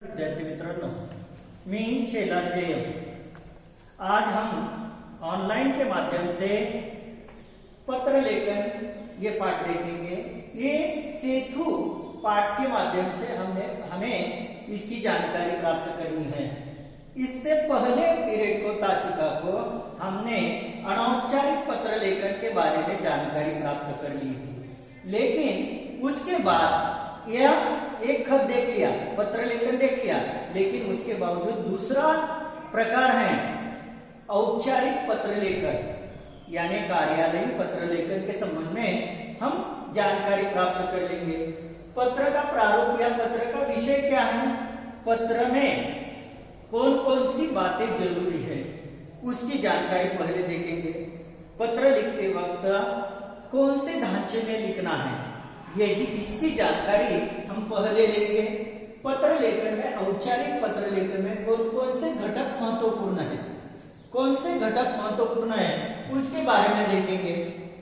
विद्यार्थी मित्रांनो, मी शेलार जयम। आज हम ऑनलाइन के माध्यम से पत्र लेखन ये पाठ देखेंगे। ये सेतु पाठ के माध्यम से हमें इसकी जानकारी प्राप्त करनी है। इससे पहले पीरियड को तासिका को हमने अनौपचारिक पत्र लेखन के बारे में जानकारी प्राप्त कर ली थी, लेकिन उसके बाद यह एक खत देख लिया, पत्र लेखन देख लिया, लेकिन उसके बावजूद दूसरा प्रकार है औपचारिक पत्र लेखन, यानी कार्यालयीन पत्र लेखन के संबंध में हम जानकारी प्राप्त कर लेंगे। पत्र का प्रारूप या पत्र का विषय क्या है, पत्र में कौन कौन सी बातें जरूरी है, उसकी जानकारी पहले देखेंगे। पत्र लिखते वक्त कौन से ढांचे में लिखना है, यही इसकी जानकारी हम पहले लेंगे। पत्र लेखन में, औपचारिक पत्र लेखन में कौन कौन से घटक महत्वपूर्ण है, कौन से घटक महत्वपूर्ण है, उसके बारे में देखेंगे।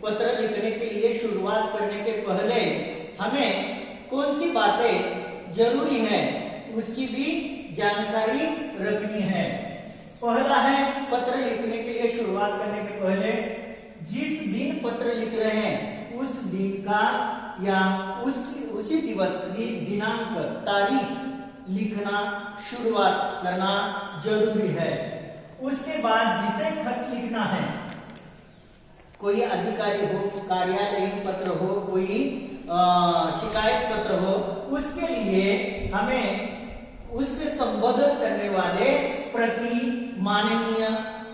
पत्र लिखने के लिए शुरुआत करने के पहले हमें कौन सी बातें जरूरी है, उसकी भी जानकारी रखनी है। पहला है, पत्र लिखने के लिए शुरुआत करने के पहले जिस दिन पत्र लिख रहे हैं उस दिन का या उसी दिवस की दिनांक, तारीख लिखना, शुरुआत करना जरूरी है। उसके बाद जिसे खत लिखना है, कोई अधिकारी हो, कार्यालयीन पत्र हो, कोई शिकायत पत्र हो, उसके लिए हमें उसके संबोधन करने वाले प्रति, माननीय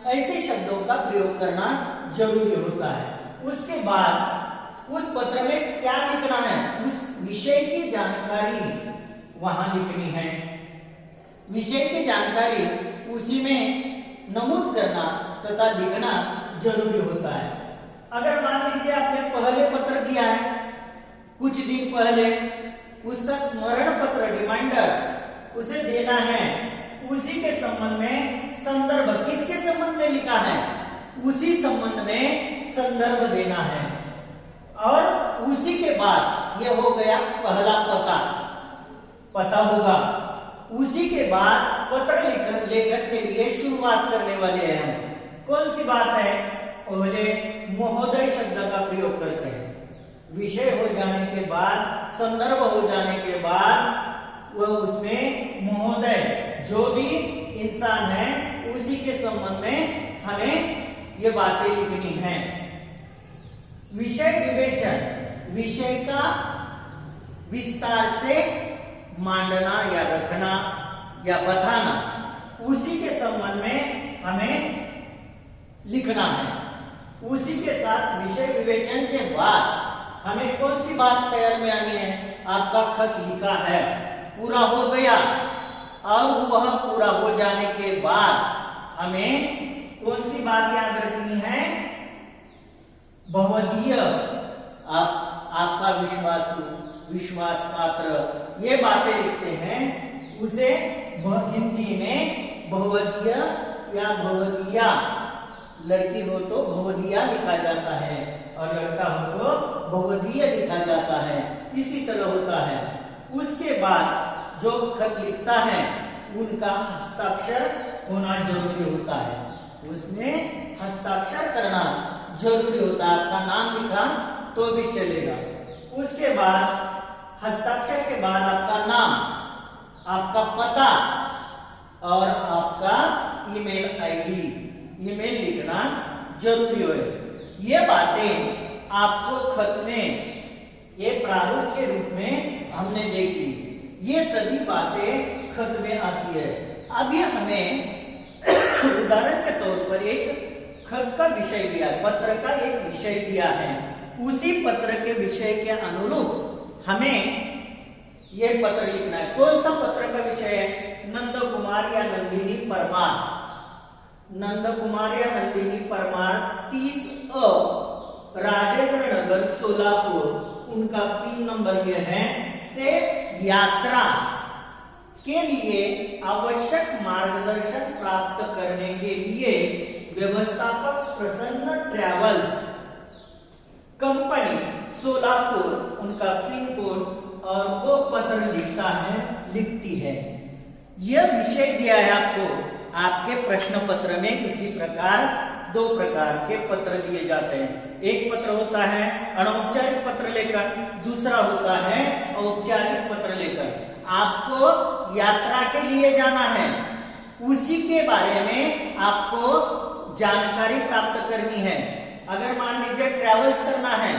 ऐसे शब्दों का प्रयोग करना जरूरी होता है। उसके बाद उस पत्र में क्या लिखना है, उस विषय की जानकारी वहां लिखनी है। विषय की जानकारी उसी में नमूद करना तथा लिखना जरूरी होता है। अगर मान लीजिए आपने पहले पत्र दिया है कुछ दिन पहले, उसका स्मरण पत्र, रिमाइंडर उसे देना है, उसी के संबंध में संदर्भ, किसके संबंध में लिखा है, उसी संबंध में संदर्भ देना है। और उसी के बाद यह हो गया पहला पता होगा। उसी के बाद पत्र लेखन के लिए शुरुआत करने वाले हैं हम। कौन सी बात है, पहले महोदय शब्द का प्रयोग करते हैं। विषय हो जाने के बाद, संदर्भ हो जाने के बाद वह उसमें महोदय, जो भी इंसान है उसी के संबंध में हमें ये बातें लिखनी है। विषय विवेचन, विषय का विस्तार से मांडना या रखना या बताना, उसी के संबंध में हमें लिखना है। उसी के साथ विषय विवेचन के बाद हमें कौन सी बात ख्याल में आनी है, आपका खत लिखा है, पूरा हो गया, और वह पूरा हो जाने के बाद हमें कौन सी बात याद रखनी है, बहुवधीय, आपका विश्वास पात्र, ये बातें लिखते हैं। उसे हिंदी में बहुवधीय या भवदीया, लड़की हो तो भवदीया लिखा जाता है और लड़का हो तो बहुवधीय लिखा जाता है, इसी तरह होता है। उसके बाद जो खत लिखता है उनका हस्ताक्षर होना जरूरी होता है, उसमें हस्ताक्षर करना जरूरी होता है। आपका नाम लिखा तो भी चलेगा। उसके बाद हस्ताक्षर के बाद आपका नाम, आपका पता और आपका ईमेल आईडी, ईमेल लिखना जरूरी है। ये बातें आपको खत में, ये प्रारूप के रूप में हमने देख ली। ये सभी बातें खत में आती है। अभी हमें उदाहरण के तौर पर एक खत का विषय दिया, पत्र का एक विषय दिया है, उसी पत्र के विषय के अनुरूप हमें यह पत्र लिखना है। कौन सा पत्र का विषय है, नंद कुमार या नंदिनी परमार, नंद कुमार या नंदिनी परमार 30A, राजेंद्र नगर, सोलापुर, उनका पिन नंबर यह है, से यात्रा के लिए आवश्यक मार्गदर्शन प्राप्त करने के लिए व्यवस्थापक प्रसन्न ट्रैवल्स कंपनी, सोलापुर, उनका पिन कोड और वो पत्र लिखती है। यह विषय दिया है आपको। आपके प्रश्न पत्र में इसी प्रकार दो प्रकार के पत्र दिए जाते हैं। एक पत्र होता है अनौपचारिक पत्र लेखन, दूसरा होता है औपचारिक पत्र लेखन। आपको यात्रा के लिए जाना है, उसी के बारे में आपको जानकारी प्राप्त करनी है। अगर मान लीजिए ट्रैवल्स करना है,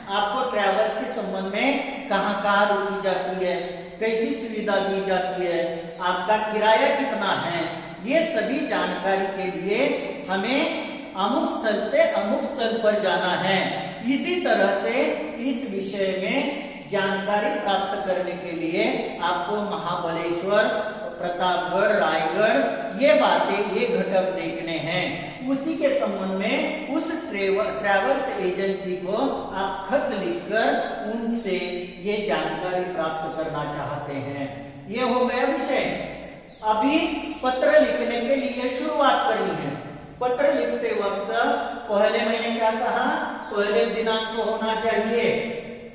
आपको ट्रैवल्स के संबंध में कहाँ कहाँ रोकी जाती है, कैसी सुविधा दी जाती है, आपका किराया कितना है, ये सभी जानकारी के लिए हमें अमुक स्थल से अमुक स्थल पर जाना है। इसी तरह से इस विषय में जानकारी प्राप्त करने के लिए आपको महाबलेश्वर, प्रतापगढ़, रायगढ़ ये बातें, ये घटक देखने हैं। उसी के संबंध में उस ट्रैवल्स एजेंसी को आप खत लिखकर उनसे ये जानकारी प्राप्त करना चाहते हैं। ये हो गया विषय। अभी पत्र लिखने के लिए शुरुआत करनी है। पत्र लिखते वक्त पहले मैंने क्या कहा, पहले दिनांक होना चाहिए।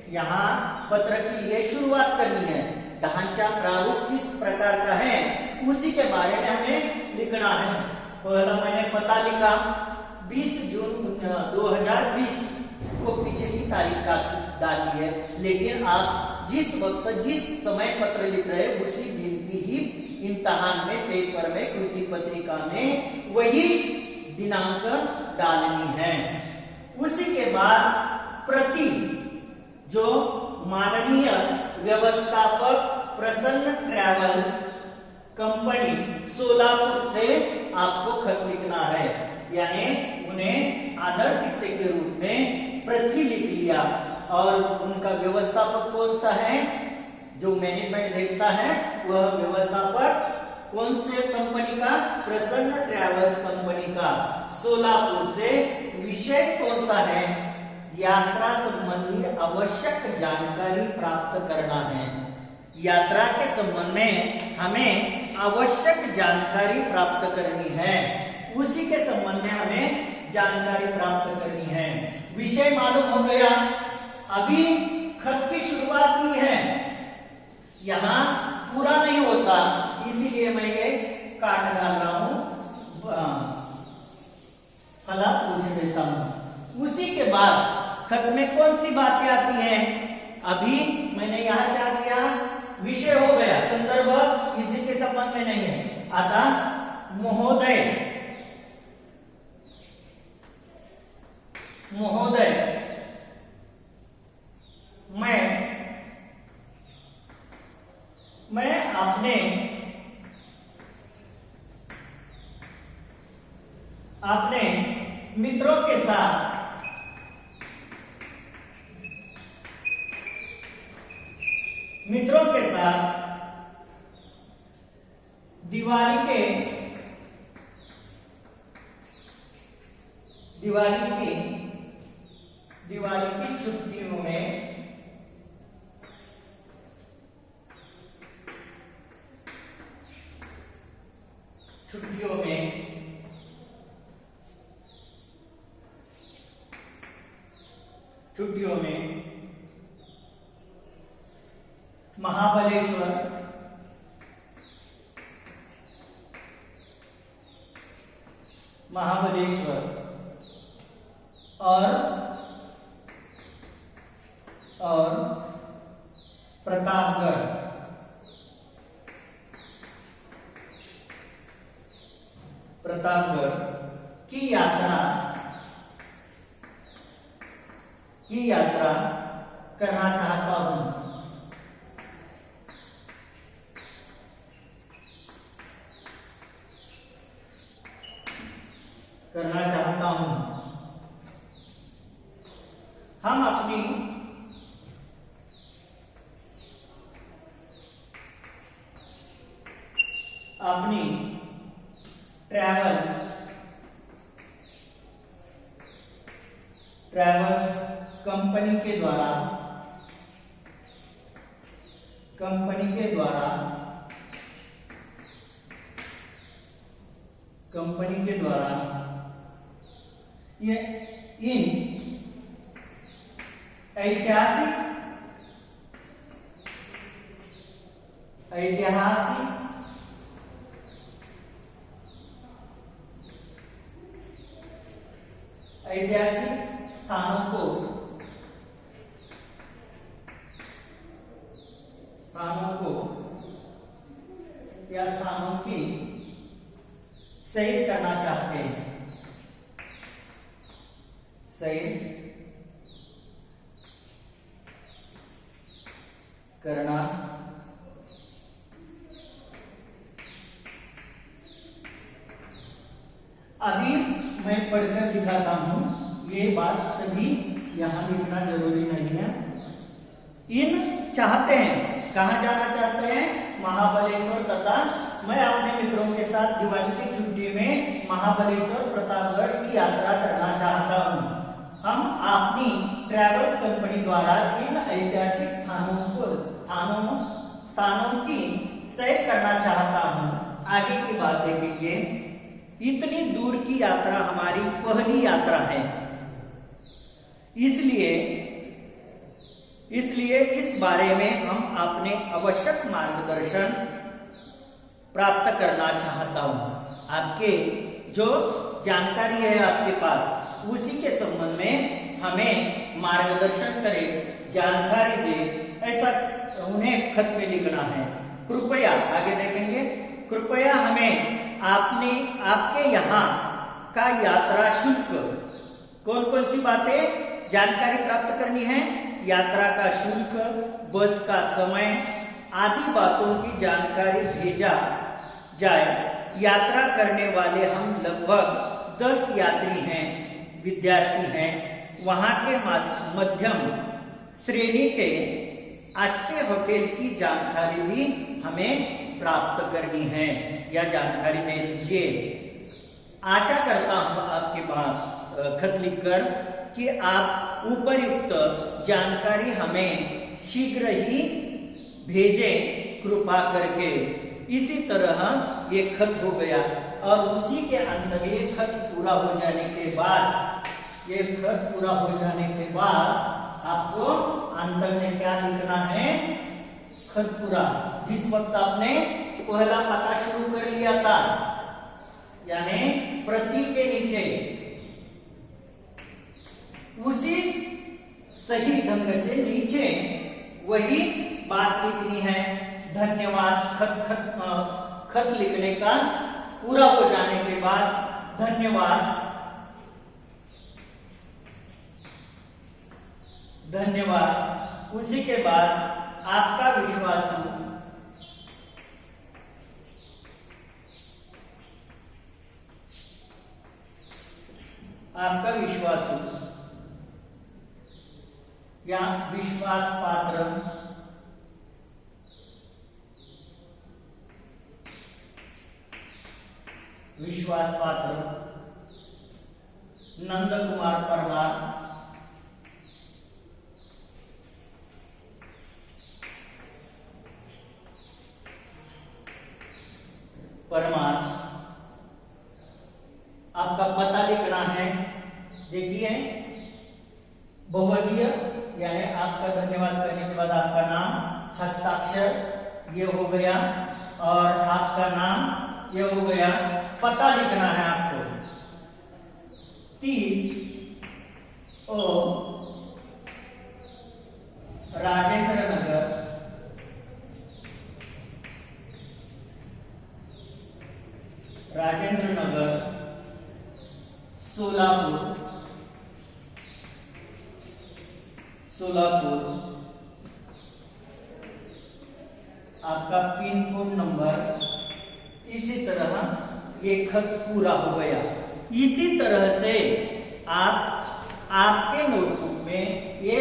यहाँ पत्र के लिए शुरुआत करनी है। ढांचा प्रारूप किस प्रकार का है उसी के बारे में हमें लिखना है। पहला मैंने पता लिखा 20 जून 2020 को पिछली तारीख का डाली है, लेकिन आप जिस वक्त जिस समय पत्र लिख रहे हैं उसी दिन की ही इम्तिहान में, पेपर में, कृति पत्रिका में वही दिनांक डालनी है। उसी के बाद प्रति जो माननीय व्यवस्थापक प्रसन्न ट्रैवल्स कंपनी सोलापुर से आपको खत लिखना है, यानी उन्हें आदर तिथ्य के रूप में प्रति लिख लिया। और उनका व्यवस्थापक कौन सा है, जो मैनेजमेंट देखता है वह व्यवस्थापक कौन से कंपनी का, प्रसन्न ट्रैवल्स कंपनी का, सोलापुर से। विषय कौन सा है, यात्रा संबंधी आवश्यक जानकारी प्राप्त करना है। यात्रा के संबंध में हमें आवश्यक जानकारी प्राप्त करनी है, उसी के संबंध में हमें जानकारी प्राप्त करनी है। विषय मालूम हो गया। अभी खत की शुरुआत की है, यहाँ पूरा नहीं होता, इसीलिए मैं ये काट डाल रहा हूं, फला पूछ देता हूं। उसी के बाद खत में कौन सी बातें आती हैं, अभी मैंने यहाँ क्या किया, विषय हो गया, संदर्भ इसी के संबंध में नहीं है। आता महोदय, महोदय मैं अपने मित्रों के साथ दिवाली की छुट्टियों में महाबलेश्वर और प्रतापगढ़ की यात्रा करना चाहता हूं। हम अपनी ट्रैवल्स कंपनी के द्वारा ये इन ऐतिहासिक ऐतिहासिक स्थानों को या स्थानों की सैर करना चाहते हैं, सैर करना अभी मैं पढ़कर दिखाता हूं, ये बात सभी यहां लिखना जरूरी नहीं है। इन चाहते हैं, कहां जाना चाहते हैं? महाबलेश्वर तथा मैं अपने मित्रों के साथ दिवाली की छुट्टी में महाबलेश्वर प्रतापगढ़ की यात्रा करना चाहता हूं। हम अपनी ट्रैवल्स कंपनी द्वारा इन ऐतिहासिक स्थानों की सैर करना चाहता हूं। आगे की बात देखेंगे। इतनी दूर की यात्रा हमारी पहली यात्रा है, इसलिए इस बारे में हम अपने आवश्यक मार्गदर्शन प्राप्त करना चाहता हूं। आपके जो जानकारी है आपके पास, उसी के संबंध में हमें मार्गदर्शन करें, जानकारी दे, ऐसा उन्हें खत में लिखना है। कृपया आगे देखेंगे, कृपया हमें आपके यहाँ का यात्रा शुल्क, कौन कौन सी बातें जानकारी प्राप्त करनी है? यात्रा का शुल्क, बस का समय आदि बातों की जानकारी भेजा जाए। यात्रा करने वाले हम लगभग 10 यात्री हैं, विद्यार्थी हैं। वहां के मध्यम श्रेणी के अच्छे होटल की जानकारी भी हमें प्राप्त करनी है, या जानकारी दे दीजिए। आशा करता हूं आपके पास खत लिखकर कि आप उपयुक्त जानकारी हमें शीघ्र ही भेजें कृपा करके। इसी तरह ये खत हो गया, और उसी के अंत में ये खत पूरा हो जाने के बाद आपको अंत में क्या लिखना है? खत पूरा। जिस वक्त आपने पहला पता शुरू कर लिया था, यानी प्रति के नीचे उसी सही ढंग से नीचे वही बात लिखनी है। धन्यवाद। खत लिखने का पूरा हो जाने के बाद धन्यवाद। उसी के बाद आपका विश्वासु या विश्वास पात्र नंद कुमार परमार। आपका पता लिखना है। देखिए, बहुवचन यानी आपका धन्यवाद करने के बाद आपका नाम, हस्ताक्षर ये हो गया, और आपका नाम ये हो गया। पता लिखना है आपको 30 राजेंद्र नगर सोलापुर। आपका पिन कोड नंबर। इसी तरह ये खत पूरा हो गया। इसी तरह से आपके नोटबुक में ये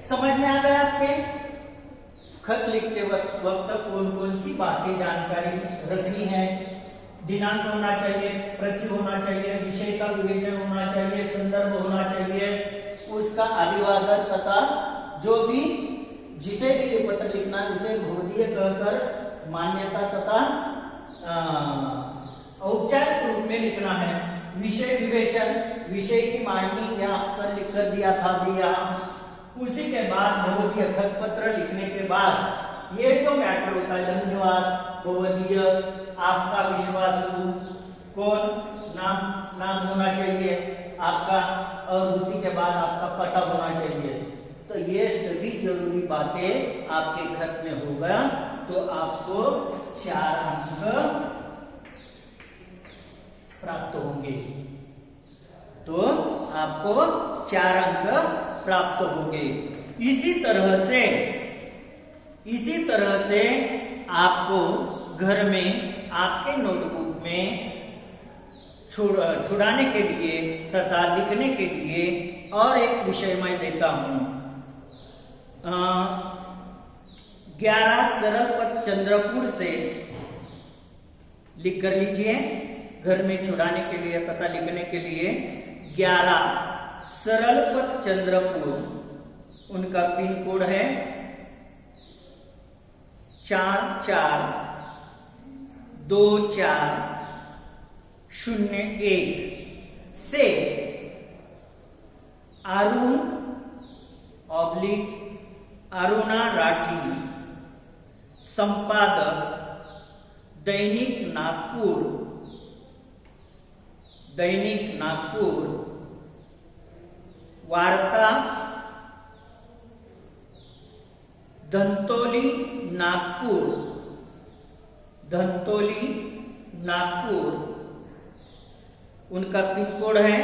समझ में आ गया। आपके खत लिखते वक्त कौन कौन सी बातें जानकारी रखनी है। दिनांक होना चाहिए, प्रति होना चाहिए, विषय का विवेचन होना चाहिए, संदर्भ होना चाहिए, उसका अभिवादन तथा जो भी जिसे भी पत्र लिखना है उसे भौतिक कहकर मान्यता तथा औपचारिक रूप में लिखना है। विषय विवेचन, विषय की मांडनी यहाँ पर लिख कर दिया था भी यहाँ। उसी के बाद भौतिक खत पत्र लिखने के बाद ये जो मैटर होता है, धन्यवाद, बहुवचन, आपका विश्वासु, कौन नाम होना चाहिए, आपका और उसी के बाद आपका पता होना चाहिए। तो ये सभी जरूरी बातें आपके खत में होगा, तो आपको 4 अंक प्राप्त होंगे। तो आपको 4 अंक प्राप्त होंगे। इसी तरह से आपको घर में आपके नोटबुक में छुड़ाने के लिए तथा लिखने के लिए और एक विषय मैं देता हूं। 11 सरल पद चंद्रपुर से लिख कर लीजिए। घर में छुड़ाने के लिए तथा लिखने के लिए 11 सरल पद चंद्रपुर, उनका पिन कोड है 442401 से अरुणा राठी, संपादक दैनिक नागपुर, वार्ता धंतोली नागपुर, उनका पिन कोड है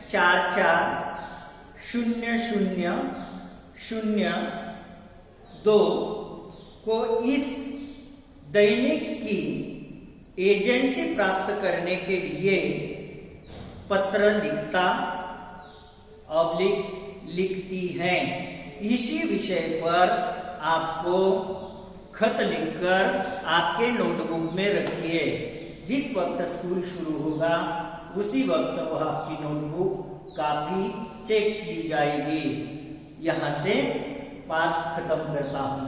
440002 को इस दैनिक की एजेंसी प्राप्त करने के लिए पत्र लिखती हैं। इसी विषय पर आपको खत लिखकर आपके नोटबुक में रखिए। जिस वक्त स्कूल शुरू होगा उसी वक्त वह आपकी नोटबुक काफी चेक की जाएगी। यहां से पाठ खत्म करता हूं।